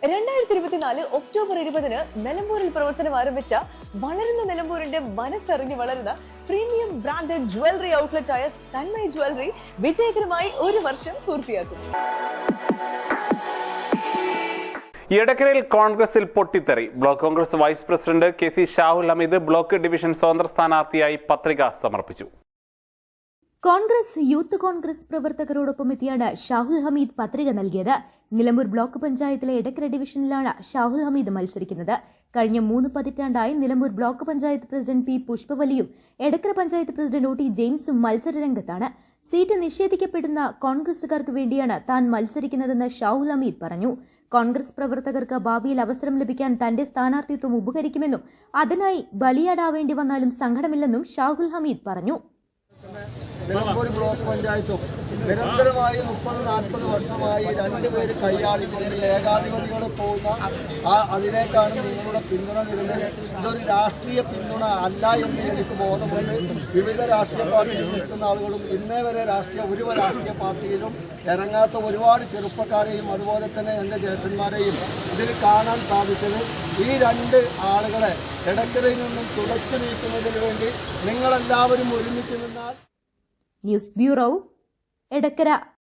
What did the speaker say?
2024 October 20-ന് നിലമ്പൂരിൽ പ്രവർത്തനം ആരംഭിച്ച വളരുന്ന നിലമ്പൂരിന്റെ മനസ്സറിഞ്ഞ് വളരുന്ന പ്രീമിയം ബ്രാൻഡഡ് ജ്വല്ലറി ഔട്ട്ലെറ്റ് ആയ തന്മയ ജ്വല്ലറി വിജയകരമായി 1 വർഷം പൂർത്തിയാക്കും. എടക്കരയിൽ കോൺഗ്രസിൽ പൊട്ടിത്തെറി. Block Congress vice president K C Shahul Hameed block division സ്വതന്ത്ര സ്ഥാനാർത്ഥിയായി പത്രിക സമർപ്പിച്ചു. കോൺഗ്രസ് യൂത്ത് കോൺഗ്രസ് പ്രവർത്തകരോടൊപ്പം എത്തിയാണ് ഷാഹുൽ ഹമീദ് പത്രിക നൽകിയത്. നിലമ്പൂർ ബ്ലോക്ക് പഞ്ചായത്തിലെ എടക്കര ഡിവിഷനിലാണ് ഷാഹുൽ ഹമീദ് മത്സരിക്കുന്നത്. കഴിഞ്ഞ 3 പതിറ്റാണ്ടായി Nilambur block panchayat president P പുഷ്പവലിയും Edakkara panchayat president O T ജെയിംസും മത്സരരംഗത്താണ്. സീറ്റ് നിഷേധിക്കപ്പെടുന്ന കോൺഗ്രസുകാർക്ക് വേണ്ടിയാണ് താൻ മത്സരിക്കുന്നതെന്ന് ഷാഹുൽ ഹമീദ് പറഞ്ഞു. കോൺഗ്രസ് പ്രവർത്തകർക്ക് ഭാവിയിൽ അവസരം ലഭിക്കാൻ തന്റെ സ്ഥാനാർത്ഥിത്വം ഉപകരിക്കുമെന്നും അതിനായി ബലിയാടാവേണ്ടി വന്നാലും സങ്കടമില്ലെന്നും ഷാഹുൽ ഹമീദ് പറഞ്ഞു. നിലമ്പൂർ ബ്ലോക്ക് പഞ്ചായത്തും നിരന്തരമായി 30-40 വർഷമായി രണ്ടുപേര് കൈയാളിക്കൊണ്ട് ഏകാധിപതികൾ പോകുന്ന അതിലേക്കാണ് നിങ്ങളുടെ പിന്തുണ തരുന്നത്. ഇതൊരു രാഷ്ട്രീയ പിന്തുണ അല്ല എന്ന് എനിക്ക് ബോധമുണ്ട്. വിവിധ രാഷ്ട്രീയ പാർട്ടിയിൽ നിൽക്കുന്ന ആളുകളും ഇന്നേ വരെ ഒരു രാഷ്ട്രീയ പാർട്ടിയിലും ഇറങ്ങാത്ത ഒരുപാട് ചെറുപ്പക്കാരെയും അതുപോലെ തന്നെ എൻ്റെ ജ്യേഷ്ഠന്മാരെയും ഇതിൽ കാണാൻ സാധിച്ചത് ഈ 2 ആളുകളെ എടക്കരയിൽ നിന്നും തുടച്ചു നീക്കുന്നതിന് വേണ്ടി നിങ്ങളെല്ലാവരും ഒരുമിച്ച് നിന്നാൽ. News bureau, Edakkara.